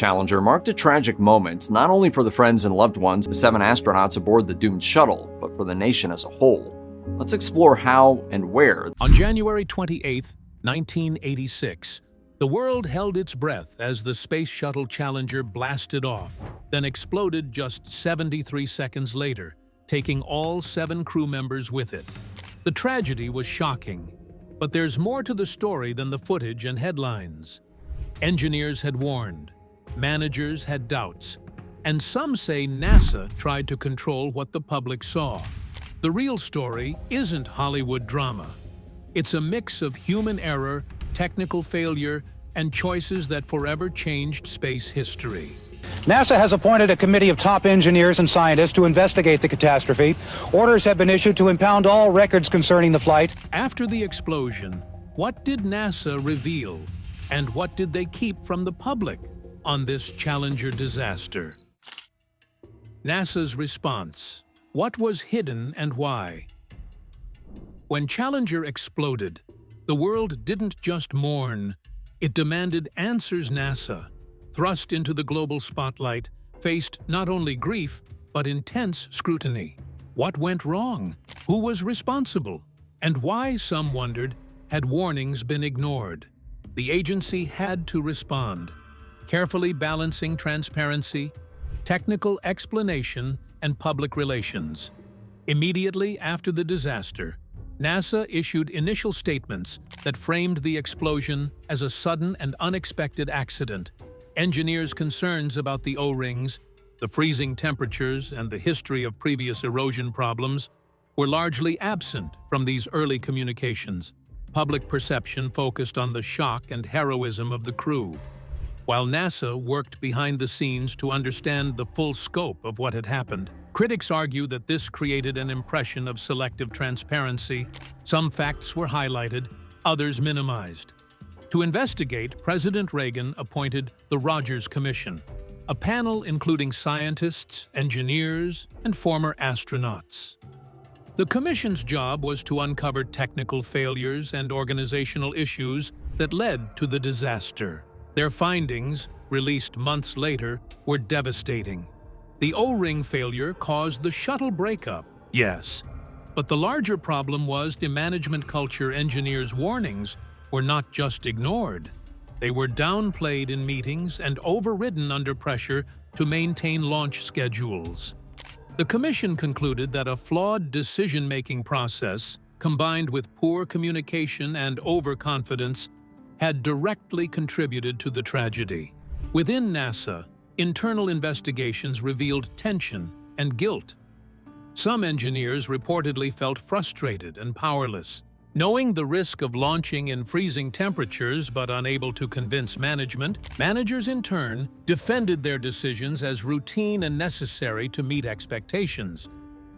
Challenger marked a tragic moment, not only for the friends and loved ones, the 7 astronauts aboard the doomed shuttle, but for the nation as a whole. Let's explore how and where. On January 28, 1986, the world held its breath as the Space Shuttle Challenger blasted off, then exploded just 73 seconds later, taking all 7 crew members with it. The tragedy was shocking, but there's more to the story than the footage and headlines. Engineers had warned, managers had doubts, and some say NASA tried to control what the public saw. The real story isn't Hollywood drama. It's a mix of human error, technical failure, and choices that forever changed space history. NASA has appointed a committee of top engineers and scientists to investigate the catastrophe. Orders have been issued to impound all records concerning the flight. After the explosion, what did NASA reveal, and what did they keep from the public on this Challenger disaster? NASA's response. What was hidden and why? When Challenger exploded, the world didn't just mourn, it demanded answers. NASA, thrust into the global spotlight, faced not only grief, but intense scrutiny. What went wrong? Who was responsible? And why, some wondered, had warnings been ignored? The agency had to respond, carefully balancing transparency, technical explanation, and public relations. Immediately after the disaster, NASA issued initial statements that framed the explosion as a sudden and unexpected accident. Engineers' concerns about the O-rings, the freezing temperatures, and the history of previous erosion problems were largely absent from these early communications. Public perception focused on the shock and heroism of the crew, while NASA worked behind the scenes to understand the full scope of what had happened. Critics argue that this created an impression of selective transparency. Some facts were highlighted, others minimized. To investigate, President Reagan appointed the Rogers Commission, a panel including scientists, engineers, and former astronauts. The commission's job was to uncover technical failures and organizational issues that led to the disaster. Their findings, released months later, were devastating. The O-ring failure caused the shuttle breakup, yes, but the larger problem was the management culture. Engineers' warnings were not just ignored. They were downplayed in meetings and overridden under pressure to maintain launch schedules. The commission concluded that a flawed decision-making process, combined with poor communication and overconfidence, had directly contributed to the tragedy. Within NASA, internal investigations revealed tension and guilt. Some engineers reportedly felt frustrated and powerless, knowing the risk of launching in freezing temperatures but unable to convince management. Managers, in turn, defended their decisions as routine and necessary to meet expectations,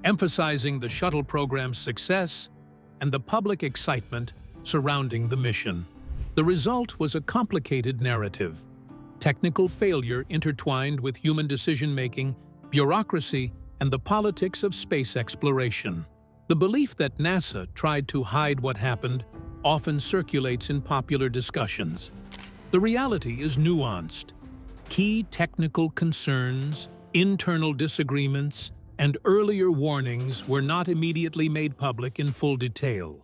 emphasizing the shuttle program's success and the public excitement surrounding the mission. The result was a complicated narrative. Technical failure intertwined with human decision-making, bureaucracy, and the politics of space exploration. The belief that NASA tried to hide what happened often circulates in popular discussions. The reality is nuanced. Key technical concerns, internal disagreements, and earlier warnings were not immediately made public in full detail.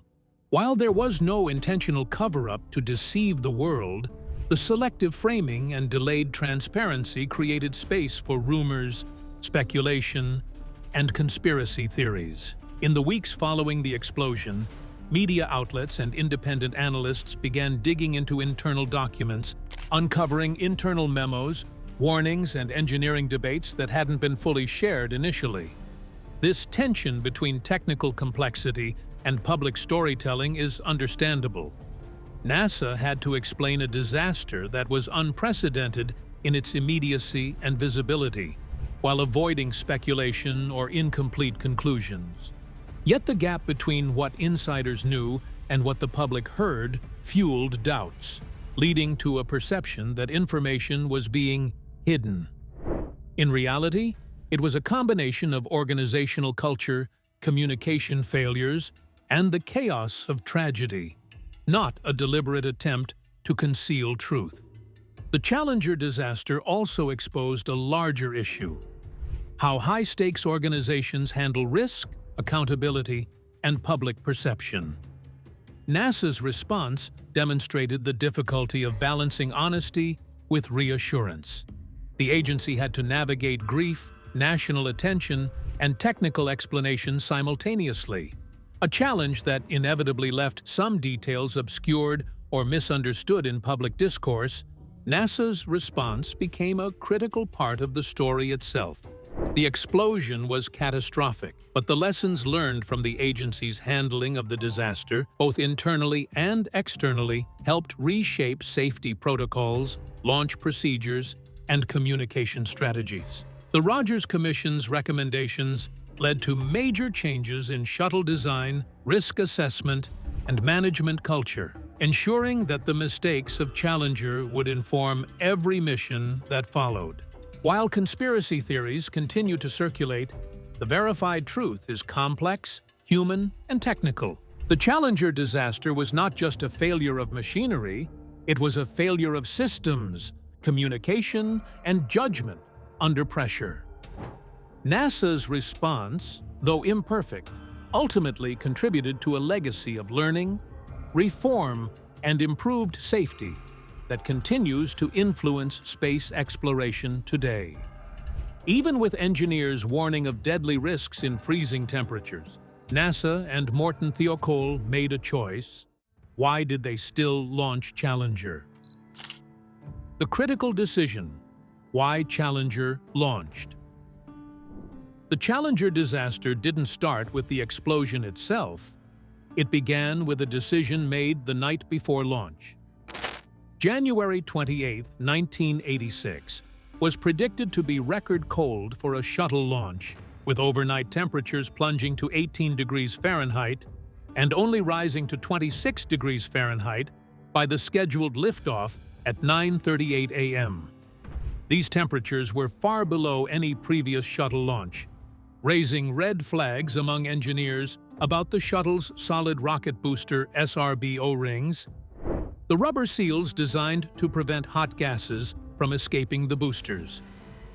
While there was no intentional cover-up to deceive the world, the selective framing and delayed transparency created space for rumors, speculation, and conspiracy theories. In the weeks following the explosion, media outlets and independent analysts began digging into internal documents, uncovering internal memos, warnings, and engineering debates that hadn't been fully shared initially. This tension between technical complexity and public storytelling is understandable. NASA had to explain a disaster that was unprecedented in its immediacy and visibility, while avoiding speculation or incomplete conclusions. Yet the gap between what insiders knew and what the public heard fueled doubts, leading to a perception that information was being hidden. In reality, it was a combination of organizational culture, communication failures, and the chaos of tragedy, not a deliberate attempt to conceal truth. The Challenger disaster also exposed a larger issue: how high-stakes organizations handle risk, accountability, and public perception. NASA's response demonstrated the difficulty of balancing honesty with reassurance. The agency had to navigate grief, national attention, and technical explanations simultaneously, a challenge that inevitably left some details obscured or misunderstood in public discourse. NASA's response became a critical part of the story itself. The explosion was catastrophic, but the lessons learned from the agency's handling of the disaster, both internally and externally, helped reshape safety protocols, launch procedures, and communication strategies. The Rogers Commission's recommendations led to major changes in shuttle design, risk assessment, and management culture, ensuring that the mistakes of Challenger would inform every mission that followed. While conspiracy theories continue to circulate, the verified truth is complex, human, and technical. The Challenger disaster was not just a failure of machinery, it was a failure of systems, communication, and judgment under pressure. NASA's response, though imperfect, ultimately contributed to a legacy of learning, reform, and improved safety that continues to influence space exploration today. Even with engineers warning of deadly risks in freezing temperatures, NASA and Morton Thiokol made a choice. Why did they still launch Challenger? The critical decision: why Challenger launched. The Challenger disaster didn't start with the explosion itself. It began with a decision made the night before launch. January 28, 1986, was predicted to be record cold for a shuttle launch, with overnight temperatures plunging to 18 degrees Fahrenheit and only rising to 26 degrees Fahrenheit by the scheduled liftoff at 9:38 a.m. These temperatures were far below any previous shuttle launch, raising red flags among engineers about the shuttle's solid rocket booster SRB O-rings, the rubber seals designed to prevent hot gases from escaping the boosters.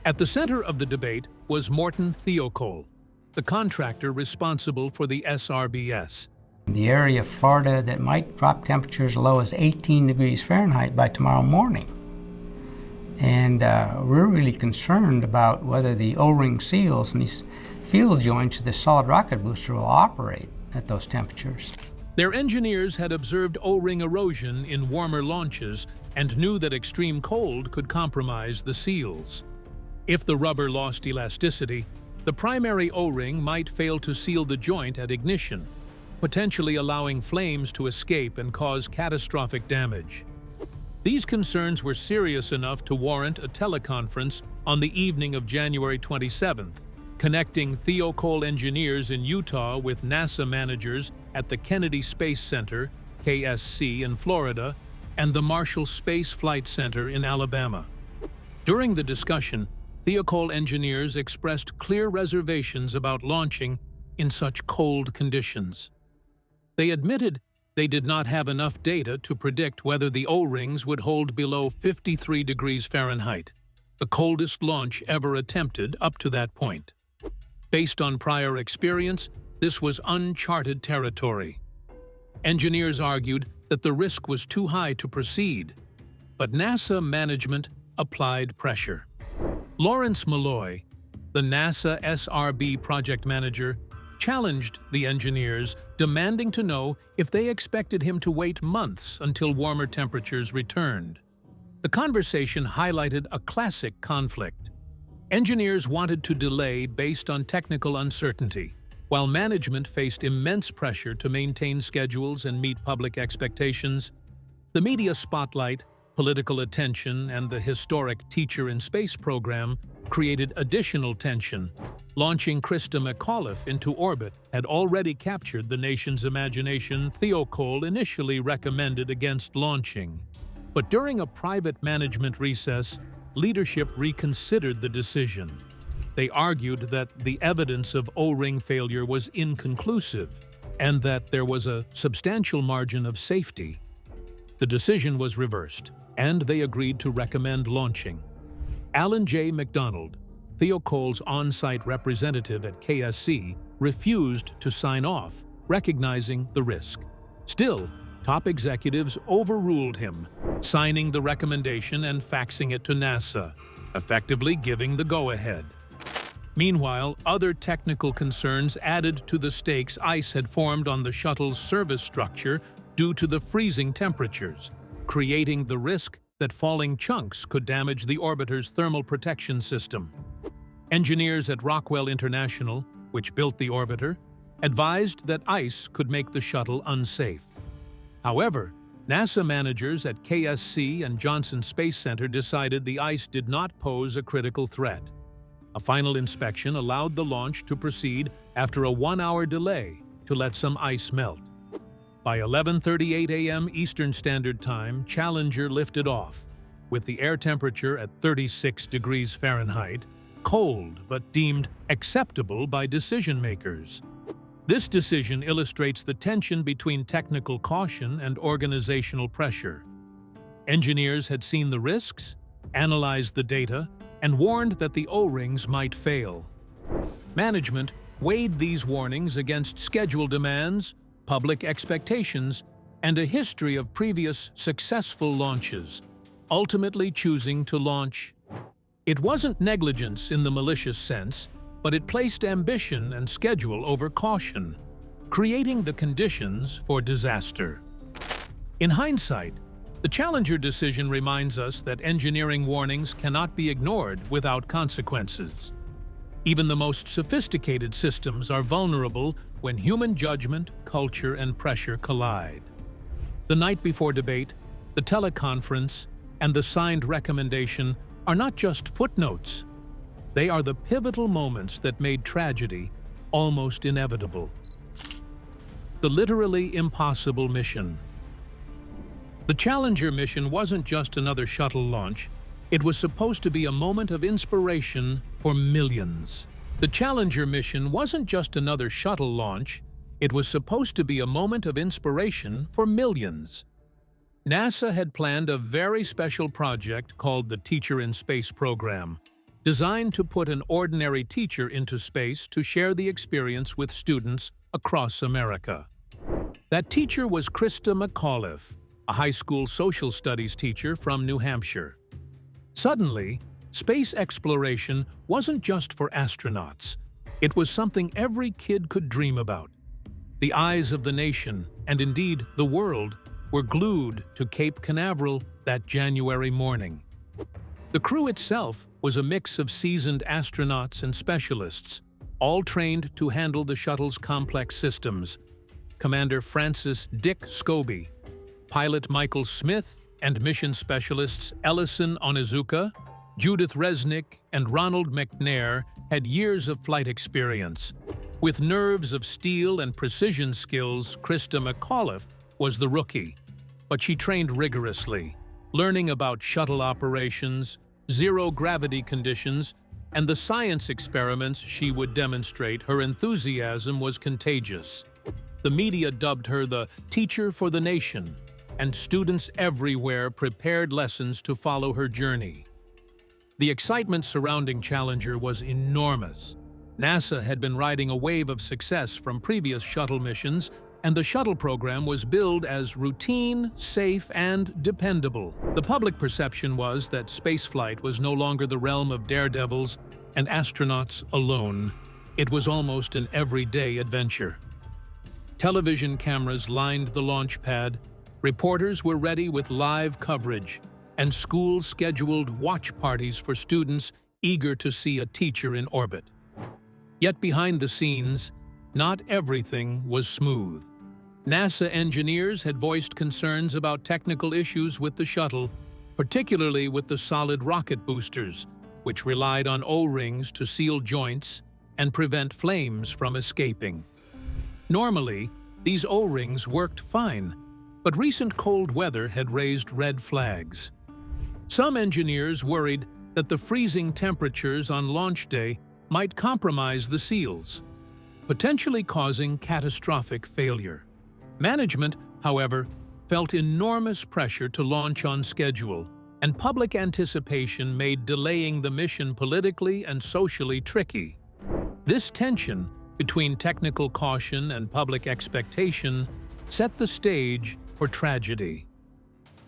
At the center of the debate was Morton Thiokol, the contractor responsible for the SRBS. The area of Florida that might drop temperatures as low as 18 degrees Fahrenheit by tomorrow morning. And we're really concerned about whether the O-ring seals and these field joints of the solid rocket booster will operate at those temperatures. Their engineers had observed O-ring erosion in warmer launches and knew that extreme cold could compromise the seals. If the rubber lost elasticity, the primary O-ring might fail to seal the joint at ignition, potentially allowing flames to escape and cause catastrophic damage. These concerns were serious enough to warrant a teleconference on the evening of January 27th, connecting Thiokol engineers in Utah with NASA managers at the Kennedy Space Center, KSC, in Florida, and the Marshall Space Flight Center in Alabama. During the discussion, Thiokol engineers expressed clear reservations about launching in such cold conditions. They admitted they did not have enough data to predict whether the O-rings would hold below 53 degrees Fahrenheit, the coldest launch ever attempted up to that point. Based on prior experience, this was uncharted territory. Engineers argued that the risk was too high to proceed, but NASA management applied pressure. Lawrence Malloy, the NASA SRB project manager, challenged the engineers, demanding to know if they expected him to wait months until warmer temperatures returned. The conversation highlighted a classic conflict. Engineers wanted to delay based on technical uncertainty, while management faced immense pressure to maintain schedules and meet public expectations. The media spotlight, political attention, and the historic Teacher in Space program created additional tension. Launching Krista McAuliffe into orbit had already captured the nation's imagination. Thiokol initially recommended against launching, but during a private management recess, leadership reconsidered the decision. They argued that the evidence of O-ring failure was inconclusive and that there was a substantial margin of safety. The decision was reversed. and they agreed to recommend launching. Alan J. McDonald, Theo Cole's on-site representative at KSC, refused to sign off, recognizing the risk. Still, top executives overruled him, signing the recommendation and faxing it to NASA, effectively giving the go-ahead. Meanwhile, other technical concerns added to the stakes ice had formed on the shuttle's service structure due to the freezing temperatures, creating the risk that falling chunks could damage the orbiter's thermal protection system. Engineers at Rockwell International, which built the orbiter, advised that ice could make the shuttle unsafe. However, NASA managers at KSC and Johnson Space Center decided the ice did not pose a critical threat. A final inspection allowed the launch to proceed after a 1-hour delay to let some ice melt. By 11:38 a.m. Eastern Standard Time, Challenger lifted off, with the air temperature at 36 degrees Fahrenheit, cold but deemed acceptable by decision-makers. This decision illustrates the tension between technical caution and organizational pressure. Engineers had seen the risks, analyzed the data, and warned that the O-rings might fail. Management weighed these warnings against schedule demands, public expectations, and a history of previous successful launches, ultimately choosing to launch. It wasn't negligence in the malicious sense, but it placed ambition and schedule over caution, creating the conditions for disaster. In hindsight, the Challenger decision reminds us that engineering warnings cannot be ignored without consequences. Even the most sophisticated systems are vulnerable when human judgment, culture, and pressure collide. The night before debate, the teleconference, and the signed recommendation are not just footnotes. They are the pivotal moments that made tragedy almost inevitable. The literally impossible mission. The Challenger mission wasn't just another shuttle launch. It was supposed to be a moment of inspiration for millions. The Challenger mission wasn't just another shuttle launch. It was supposed to be a moment of inspiration for millions. NASA had planned a very special project called the Teacher in Space program, designed to put an ordinary teacher into space to share the experience with students across America. That teacher was Krista McAuliffe, a high school social studies teacher from New Hampshire. Suddenly, space exploration wasn't just for astronauts. It was something every kid could dream about. The eyes of the nation, and indeed the world, were glued to Cape Canaveral that January morning. The crew itself was a mix of seasoned astronauts and specialists, all trained to handle the shuttle's complex systems. Commander Francis Dick Scobie, pilot Michael Smith, and mission specialists Ellison Onizuka, Judith Resnick, and Ronald McNair had years of flight experience. With nerves of steel and precision skills, Krista McAuliffe was the rookie, but she trained rigorously, learning about shuttle operations, zero-gravity conditions, and the science experiments she would demonstrate. Her enthusiasm was contagious. The media dubbed her the teacher for the nation, and students everywhere prepared lessons to follow her journey. The excitement surrounding Challenger was enormous. NASA had been riding a wave of success from previous shuttle missions, and the shuttle program was billed as routine, safe, and dependable. The public perception was that spaceflight was no longer the realm of daredevils and astronauts alone. It was almost an everyday adventure. Television cameras lined the launch pad, reporters were ready with live coverage, and schools scheduled watch parties for students eager to see a teacher in orbit. Yet behind the scenes, not everything was smooth. NASA engineers had voiced concerns about technical issues with the shuttle, particularly with the solid rocket boosters, which relied on O-rings to seal joints and prevent flames from escaping. Normally, these O-rings worked fine, but recent cold weather had raised red flags. Some engineers worried that the freezing temperatures on launch day might compromise the seals, potentially causing catastrophic failure. Management, however, felt enormous pressure to launch on schedule, and public anticipation made delaying the mission politically and socially tricky. This tension between technical caution and public expectation set the stage for tragedy.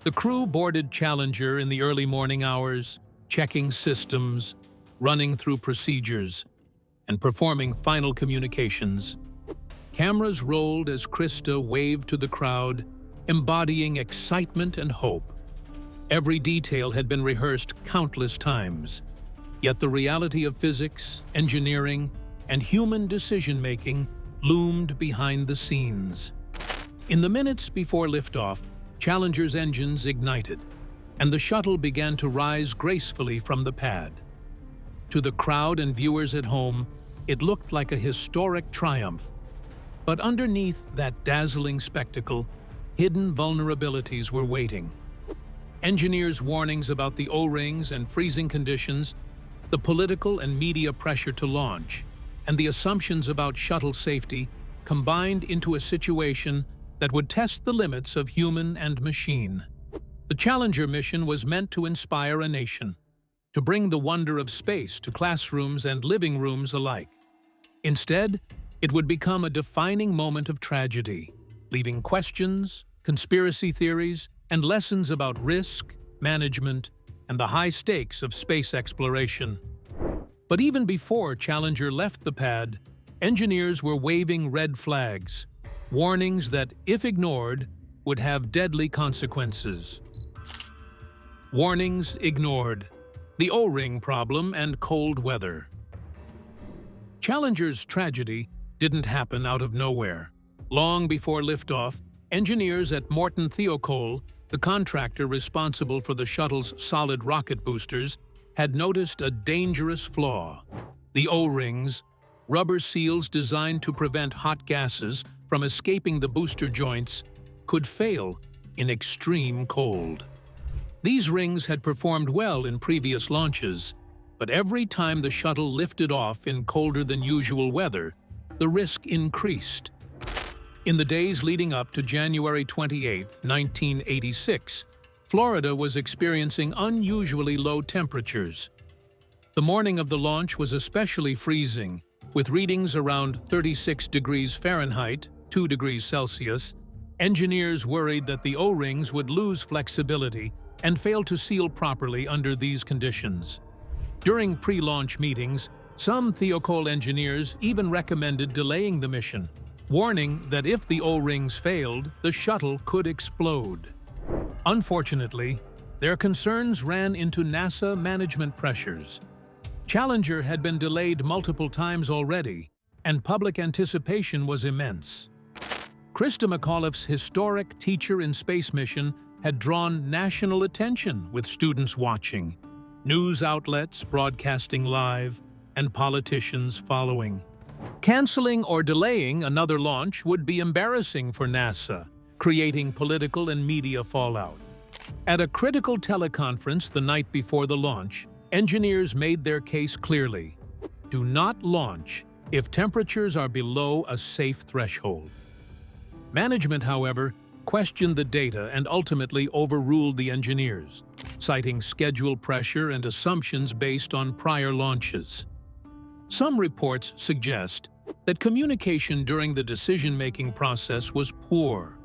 The crew boarded Challenger in the early morning hours, checking systems, running through procedures, and performing final communications. Cameras rolled as Krista waved to the crowd, embodying excitement and hope. Every detail had been rehearsed countless times, yet the reality of physics, engineering, and human decision-making loomed behind the scenes. In the minutes before liftoff, Challenger's engines ignited, and the shuttle began to rise gracefully from the pad. To the crowd and viewers at home, it looked like a historic triumph. But underneath that dazzling spectacle, hidden vulnerabilities were waiting. Engineers' warnings about the O-rings and freezing conditions, the political and media pressure to launch, and the assumptions about shuttle safety combined into a situation that would test the limits of human and machine. The Challenger mission was meant to inspire a nation, to bring the wonder of space to classrooms and living rooms alike. Instead, it would become a defining moment of tragedy, leaving questions, conspiracy theories, and lessons about risk, management, and the high stakes of space exploration. But even before Challenger left the pad, engineers were waving red flags, warnings that, if ignored, would have deadly consequences. Warnings ignored: the O-ring problem and cold weather. Challenger's tragedy didn't happen out of nowhere. Long before liftoff, engineers at Morton Thiokol, the contractor responsible for the shuttle's solid rocket boosters, had noticed a dangerous flaw. The O-rings, rubber seals designed to prevent hot gases from escaping the booster joints, could fail in extreme cold. These rings had performed well in previous launches, but every time the shuttle lifted off in colder than usual weather, the risk increased. In the days leading up to January 28, 1986, Florida was experiencing unusually low temperatures. The morning of the launch was especially freezing, with readings around 36 degrees Fahrenheit, 2 degrees Celsius. Engineers worried that the O-rings would lose flexibility and fail to seal properly under these conditions. During pre-launch meetings, some Thiokol engineers even recommended delaying the mission, warning that if the O-rings failed, the shuttle could explode. Unfortunately, their concerns ran into NASA management pressures. Challenger had been delayed multiple times already, and public anticipation was immense. Krista McAuliffe's historic Teacher in Space mission had drawn national attention, with students watching, news outlets broadcasting live, and politicians following. Canceling or delaying another launch would be embarrassing for NASA, creating political and media fallout. At a critical teleconference the night before the launch, engineers made their case clearly: do not launch if temperatures are below a safe threshold. Management, however, questioned the data and ultimately overruled the engineers, citing schedule pressure and assumptions based on prior launches. Some reports suggest that communication during the decision-making process was poor,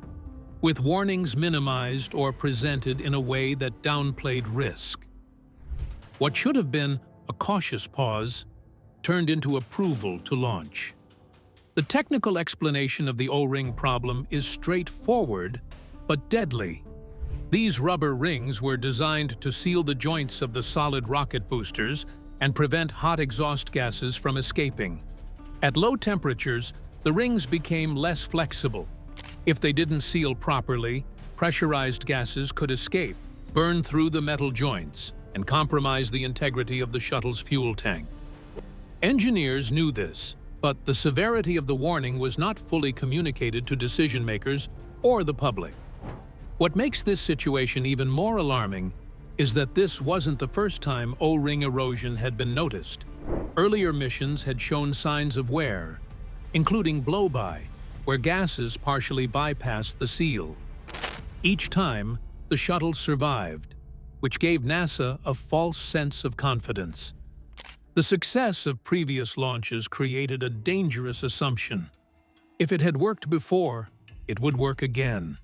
with warnings minimized or presented in a way that downplayed risk. What should have been a cautious pause turned into approval to launch. The technical explanation of the O-ring problem is straightforward but deadly. These rubber rings were designed to seal the joints of the solid rocket boosters and prevent hot exhaust gases from escaping. At low temperatures, the rings became less flexible. If they didn't seal properly, pressurized gases could escape, burn through the metal joints, and compromise the integrity of the shuttle's fuel tank. Engineers knew this, but the severity of the warning was not fully communicated to decision-makers or the public. What makes this situation even more alarming is that this wasn't the first time O-ring erosion had been noticed. Earlier missions had shown signs of wear, including blow-by, where gases partially bypassed the seal. Each time, the shuttle survived, which gave NASA a false sense of confidence. The success of previous launches created a dangerous assumption. If it had worked before, it would work again,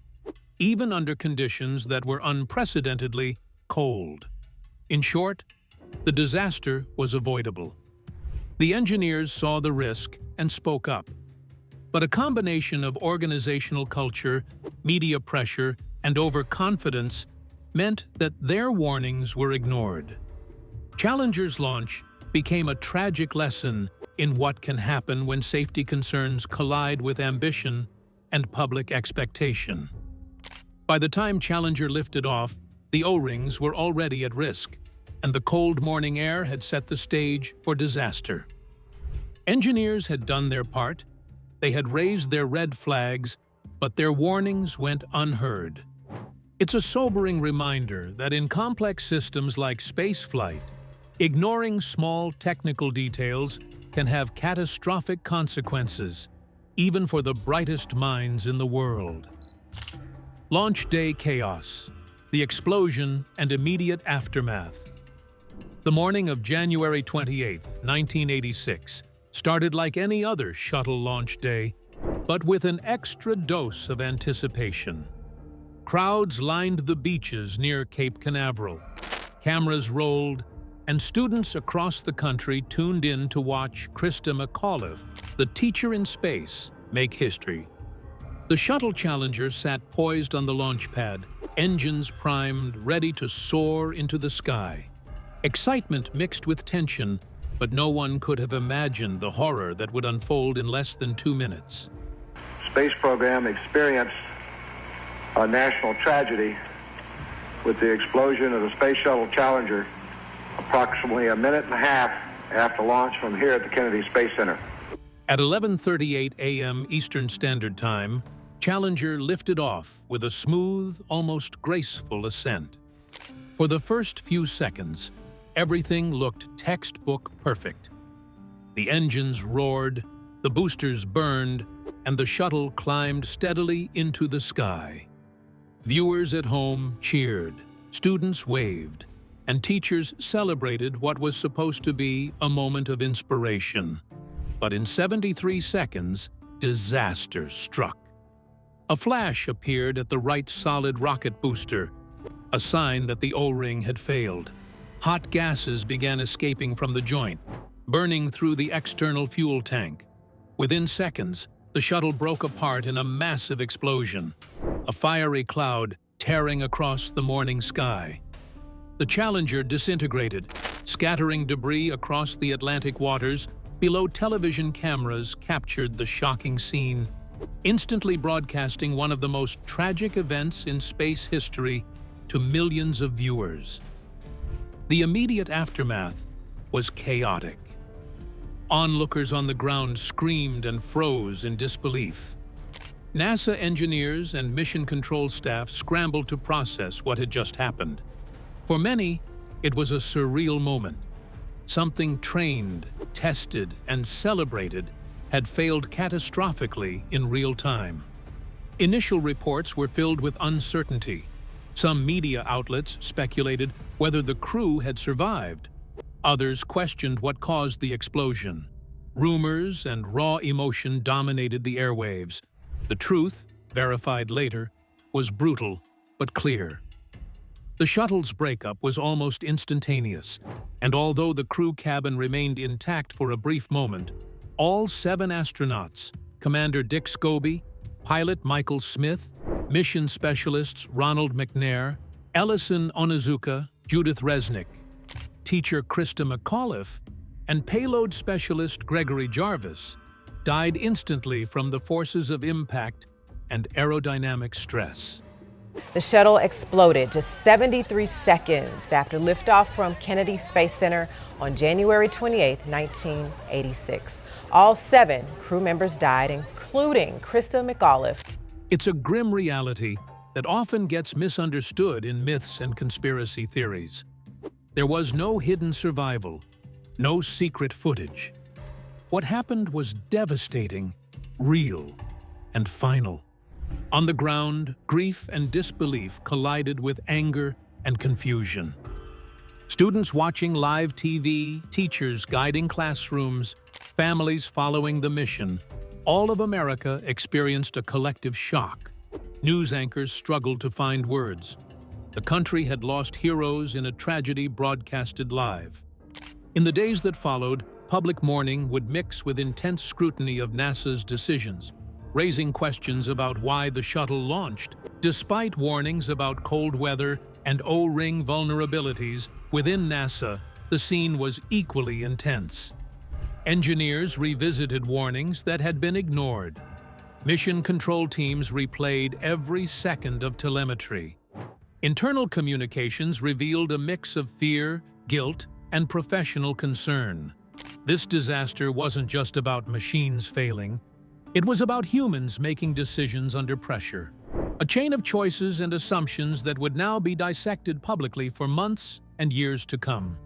even under conditions that were unprecedentedly cold. In short, the disaster was avoidable. The engineers saw the risk and spoke up. But a combination of organizational culture, media pressure, and overconfidence meant that their warnings were ignored. Challenger's launch became a tragic lesson in what can happen when safety concerns collide with ambition and public expectation. By the time Challenger lifted off, the O-rings were already at risk, and the cold morning air had set the stage for disaster. Engineers had done their part. They had raised their red flags, but their warnings went unheard. It's a sobering reminder that in complex systems like spaceflight, ignoring small technical details can have catastrophic consequences, even for the brightest minds in the world. Launch day chaos, the explosion and immediate aftermath. The morning of January 28, 1986, started like any other shuttle launch day, but with an extra dose of anticipation. Crowds lined the beaches near Cape Canaveral. Cameras rolled, and students across the country tuned in to watch Krista McAuliffe, the teacher in space, make history. The Shuttle Challenger sat poised on the launch pad, engines primed, ready to soar into the sky. Excitement mixed with tension, but no one could have imagined the horror that would unfold in less than 2 minutes. Space program experienced a national tragedy with the explosion of the Space Shuttle Challenger approximately a minute and a half after launch from here at the Kennedy Space Center. At 11:38 a.m. Eastern Standard Time, Challenger lifted off with a smooth, almost graceful ascent. For the first few seconds, everything looked textbook perfect. The engines roared, the boosters burned, and the shuttle climbed steadily into the sky. Viewers at home cheered, students waved, and teachers celebrated what was supposed to be a moment of inspiration. But in 73 seconds, disaster struck. A flash appeared at the right solid rocket booster, a sign that the O-ring had failed. Hot gases began escaping from the joint, burning through the external fuel tank. Within seconds, the shuttle broke apart in a massive explosion, a fiery cloud tearing across the morning sky. The Challenger disintegrated, scattering debris across the Atlantic waters. Below, television cameras captured the shocking scene, instantly broadcasting one of the most tragic events in space history to millions of viewers. The immediate aftermath was chaotic. Onlookers on the ground screamed and froze in disbelief. NASA engineers and mission control staff scrambled to process what had just happened. For many, it was a surreal moment. Something trained, tested, and celebrated had failed catastrophically in real time. Initial reports were filled with uncertainty. Some media outlets speculated whether the crew had survived. Others questioned what caused the explosion. Rumors and raw emotion dominated the airwaves. The truth, verified later, was brutal but clear. The shuttle's breakup was almost instantaneous, and although the crew cabin remained intact for a brief moment, all 7 astronauts, Commander Dick Scobie, pilot Michael Smith, mission specialists Ronald McNair, Ellison Onizuka, Judith Resnick, teacher Krista McAuliffe, and payload specialist Gregory Jarvis, died instantly from the forces of impact and aerodynamic stress. The shuttle exploded just 73 seconds after liftoff from Kennedy Space Center on January 28, 1986. All 7 crew members died, including Krista McAuliffe. It's a grim reality that often gets misunderstood in myths and conspiracy theories. There was no hidden survival, no secret footage. What happened was devastating, real, and final. On the ground, grief and disbelief collided with anger and confusion. Students watching live TV, teachers guiding classrooms, families following the mission, all of America experienced a collective shock. News anchors struggled to find words. The country had lost heroes in a tragedy broadcasted live. In the days that followed, public mourning would mix with intense scrutiny of NASA's decisions, raising questions about why the shuttle launched. Despite warnings about cold weather and O-ring vulnerabilities within NASA, the scene was equally intense. Engineers revisited warnings that had been ignored. Mission control teams replayed every second of telemetry. Internal communications revealed a mix of fear, guilt, and professional concern. This disaster wasn't just about machines failing. It was about humans making decisions under pressure. A chain of choices and assumptions that would now be dissected publicly for months and years to come.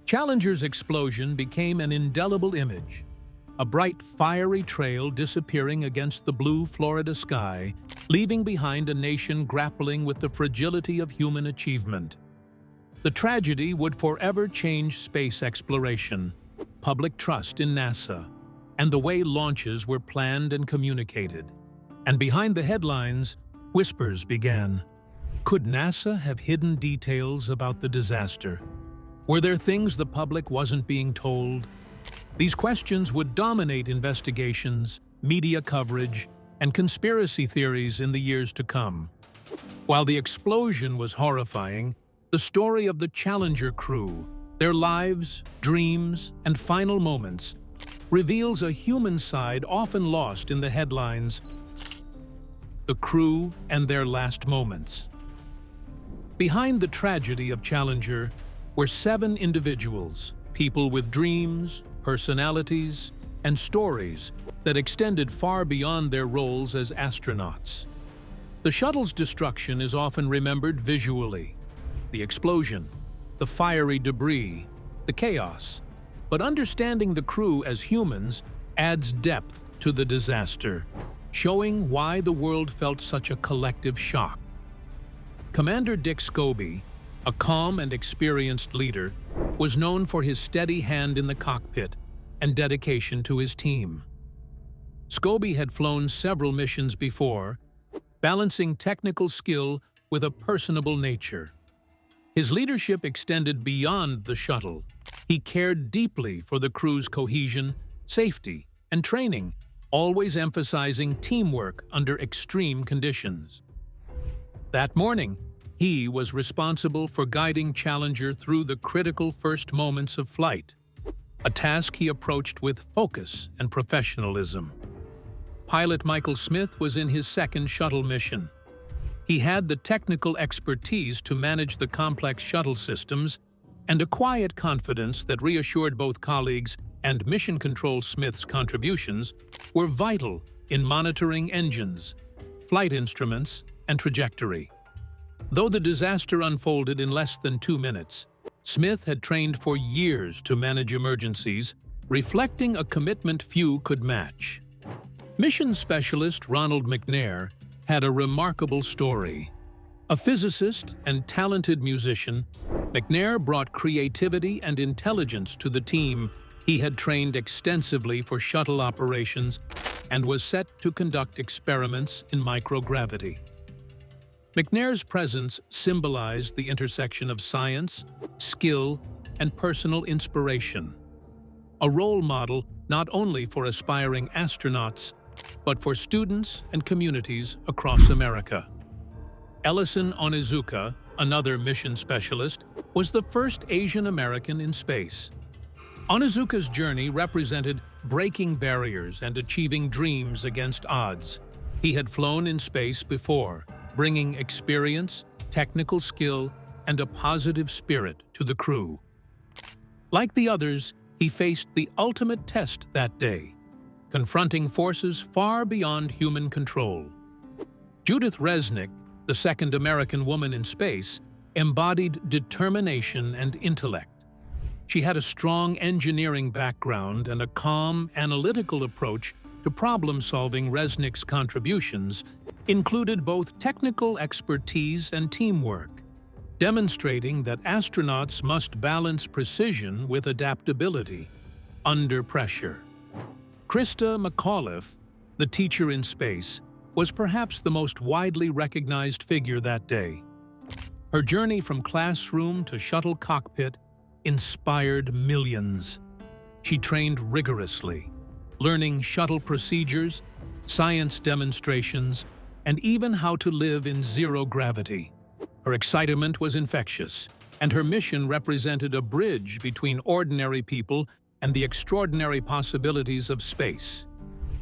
Challenger's explosion became an indelible image. A bright, fiery trail disappearing against the blue Florida sky, leaving behind a nation grappling with the fragility of human achievement. The tragedy would forever change space exploration, public trust in NASA, and the way launches were planned and communicated. And behind the headlines, whispers began. Could NASA have hidden details about the disaster? Were there things the public wasn't being told? These questions would dominate investigations, media coverage, and conspiracy theories in the years to come. While the explosion was horrifying, the story of the Challenger crew, their lives, dreams, and final moments, reveals a human side often lost in the headlines: the crew and their last moments. Behind the tragedy of Challenger were 7 individuals, people with dreams, personalities, and stories that extended far beyond their roles as astronauts. The shuttle's destruction is often remembered visually: the explosion, the fiery debris, the chaos. But understanding the crew as humans adds depth to the disaster, showing why the world felt such a collective shock. Commander Dick Scobie, a calm and experienced leader, was known for his steady hand in the cockpit and dedication to his team. Scobie had flown several missions before, balancing technical skill with a personable nature. His leadership extended beyond the shuttle. He cared deeply for the crew's cohesion, safety, and training, always emphasizing teamwork under extreme conditions. That morning, he was responsible for guiding Challenger through the critical first moments of flight, a task he approached with focus and professionalism. Pilot Michael Smith was in his second shuttle mission. He had the technical expertise to manage the complex shuttle systems and a quiet confidence that reassured both colleagues, and Mission Control Smith's contributions were vital in monitoring engines, flight instruments, and trajectory. Though the disaster unfolded in less than 2 minutes, Smith had trained for years to manage emergencies, reflecting a commitment few could match. Mission Specialist Ronald McNair had a remarkable story. A physicist and talented musician, McNair brought creativity and intelligence to the team. He had trained extensively for shuttle operations and was set to conduct experiments in microgravity. McNair's presence symbolized the intersection of science, skill, and personal inspiration. A role model not only for aspiring astronauts, but for students and communities across America. Ellison Onizuka, another mission specialist, was the first Asian American in space. Onizuka's journey represented breaking barriers and achieving dreams against odds. He had flown in space before, bringing experience, technical skill, and a positive spirit to the crew. Like the others, he faced the ultimate test that day, confronting forces far beyond human control. Judith Resnick, the second American woman in space, embodied determination and intellect. She had a strong engineering background and a calm, analytical approach to problem-solving, Resnick's contributions included both technical expertise and teamwork, demonstrating that astronauts must balance precision with adaptability under pressure. Christa McAuliffe, the teacher in space, was perhaps the most widely recognized figure that day. Her journey from classroom to shuttle cockpit inspired millions. She trained rigorously, learning shuttle procedures, science demonstrations, and even how to live in zero gravity. Her excitement was infectious, and her mission represented a bridge between ordinary people and the extraordinary possibilities of space.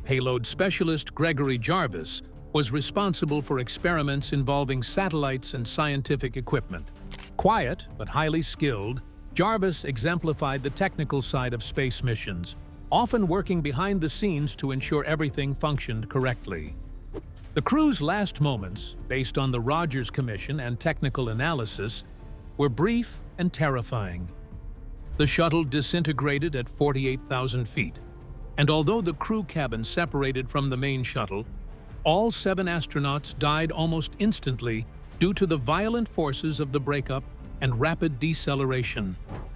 Payload specialist Gregory Jarvis was responsible for experiments involving satellites and scientific equipment. Quiet but highly skilled, Jarvis exemplified the technical side of space missions, often working behind the scenes to ensure everything functioned correctly. The crew's last moments, based on the Rogers Commission and technical analysis, were brief and terrifying. The shuttle disintegrated at 48,000 feet, and although the crew cabin separated from the main shuttle, all 7 astronauts died almost instantly due to the violent forces of the breakup and rapid deceleration.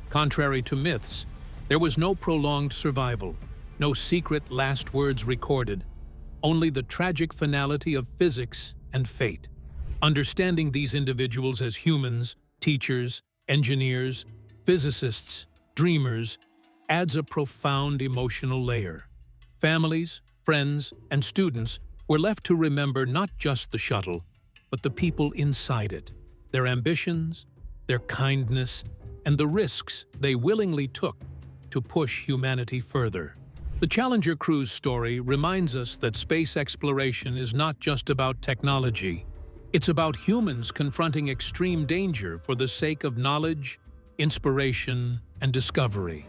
Contrary to myths, there was no prolonged survival, no secret last words recorded, only the tragic finality of physics and fate. Understanding these individuals as humans, teachers, engineers, physicists, dreamers, adds a profound emotional layer. Families, friends, and students were left to remember not just the shuttle, but the people inside it, their ambitions, their kindness, and the risks they willingly took to push humanity further. The Challenger crew's story reminds us that space exploration is not just about technology. It's about humans confronting extreme danger for the sake of knowledge, inspiration, and discovery.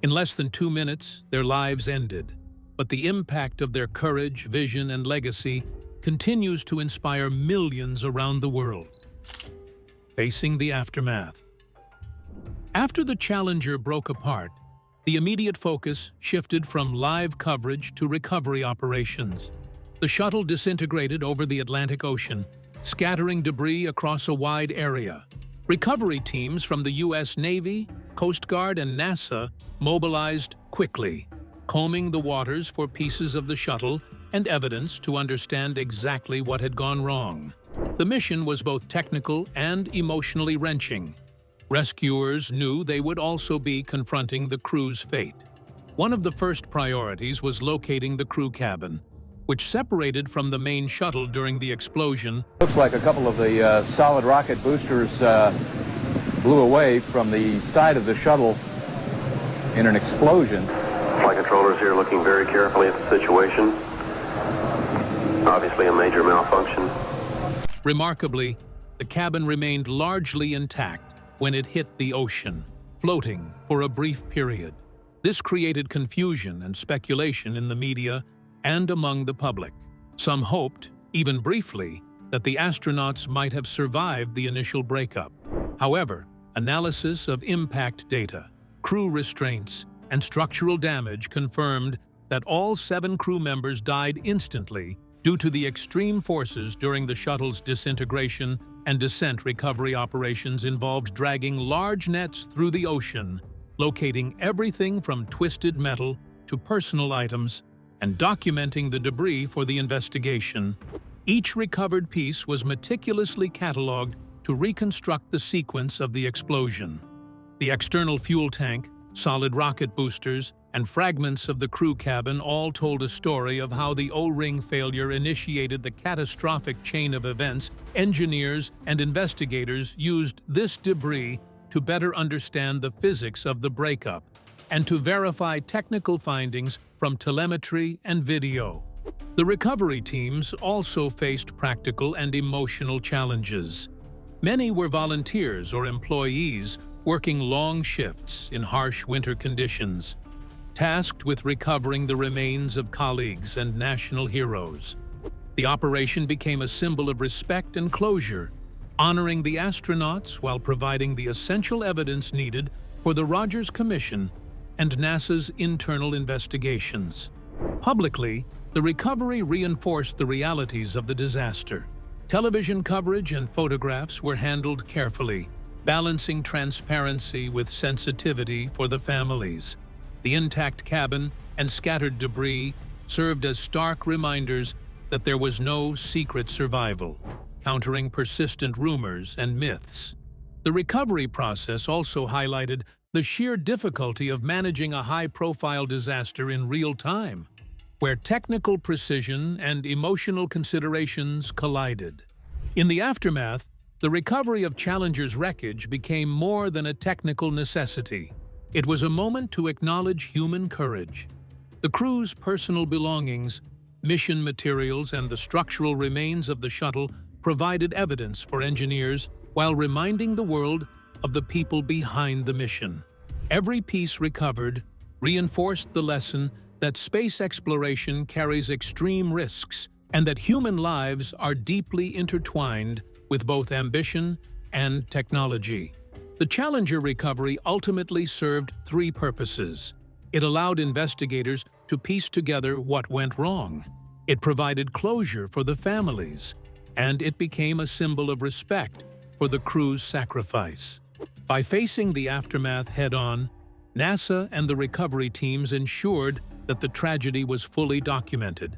In less than 2 minutes, their lives ended, but the impact of their courage, vision, and legacy continues to inspire millions around the world. Facing the aftermath. After the Challenger broke apart, the immediate focus shifted from live coverage to recovery operations. The shuttle disintegrated over the Atlantic Ocean, scattering debris across a wide area. Recovery teams from the U.S. Navy, Coast Guard, and NASA mobilized quickly, combing the waters for pieces of the shuttle and evidence to understand exactly what had gone wrong. The mission was both technical and emotionally wrenching. Rescuers knew they would also be confronting the crew's fate. One of the first priorities was locating the crew cabin, which separated from the main shuttle during the explosion. Looks like a couple of the solid rocket boosters blew away from the side of the shuttle in an explosion. Flight controllers here looking very carefully at the situation. Obviously a major malfunction. Remarkably, the cabin remained largely intact when it hit the ocean, floating for a brief period. This created confusion and speculation in the media and among the public. Some hoped, even briefly, that the astronauts might have survived the initial breakup. However, analysis of impact data, crew restraints, and structural damage confirmed that all 7 crew members died instantly due to the extreme forces during the shuttle's disintegration, and descent recovery operations involved dragging large nets through the ocean, locating everything from twisted metal to personal items, and documenting the debris for the investigation. Each recovered piece was meticulously cataloged to reconstruct the sequence of the explosion. The external fuel tank, solid rocket boosters, and fragments of the crew cabin all told a story of how the O-ring failure initiated the catastrophic chain of events. Engineers and investigators used this debris to better understand the physics of the breakup and to verify technical findings from telemetry and video. The recovery teams also faced practical and emotional challenges. Many were volunteers or employees working long shifts in harsh winter conditions, tasked with recovering the remains of colleagues and national heroes. The operation became a symbol of respect and closure, honoring the astronauts while providing the essential evidence needed for the Rogers Commission and NASA's internal investigations. Publicly, the recovery reinforced the realities of the disaster. Television coverage and photographs were handled carefully, balancing transparency with sensitivity for the families. The intact cabin and scattered debris served as stark reminders that there was no secret survival, countering persistent rumors and myths. The recovery process also highlighted the sheer difficulty of managing a high-profile disaster in real time, where technical precision and emotional considerations collided. In the aftermath, the recovery of Challenger's wreckage became more than a technical necessity. It was a moment to acknowledge human courage. The crew's personal belongings, mission materials, and the structural remains of the shuttle provided evidence for engineers while reminding the world of the people behind the mission. Every piece recovered reinforced the lesson that space exploration carries extreme risks and that human lives are deeply intertwined with both ambition and technology. The Challenger recovery ultimately served three purposes. It allowed investigators to piece together what went wrong. It provided closure for the families, and it became a symbol of respect for the crew's sacrifice. By facing the aftermath head-on, NASA and the recovery teams ensured that the tragedy was fully documented,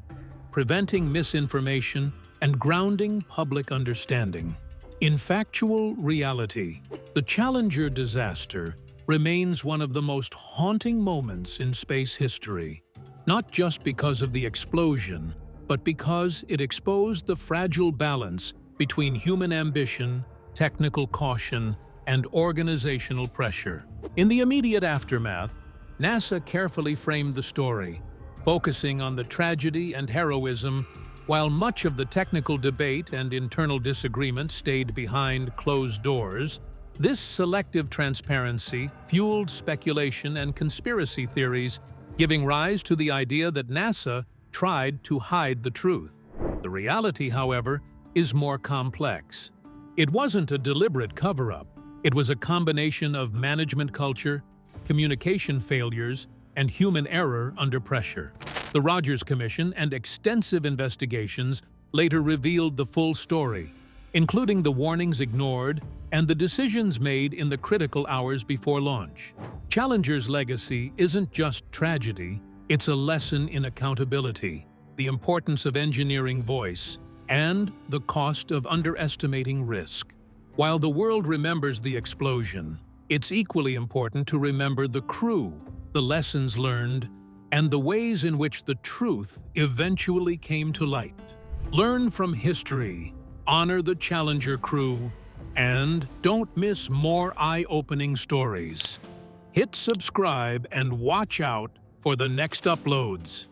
preventing misinformation and grounding public understanding. In factual reality, the Challenger disaster remains one of the most haunting moments in space history, not just because of the explosion, but because it exposed the fragile balance between human ambition, technical caution, and organizational pressure. In the immediate aftermath, NASA carefully framed the story, focusing on the tragedy and heroism, while much of the technical debate and internal disagreement stayed behind closed doors. This selective transparency fueled speculation and conspiracy theories, giving rise to the idea that NASA tried to hide the truth. The reality, however, is more complex. It wasn't a deliberate cover-up. It was a combination of management culture, communication failures, and human error under pressure. The Rogers Commission and extensive investigations later revealed the full story, including the warnings ignored and the decisions made in the critical hours before launch. Challenger's legacy isn't just tragedy, it's a lesson in accountability, the importance of engineering voice, and the cost of underestimating risk. While the world remembers the explosion, it's equally important to remember the crew, the lessons learned, and the ways in which the truth eventually came to light. Learn from history, honor the Challenger crew, and don't miss more eye-opening stories. Hit subscribe and watch out for the next uploads.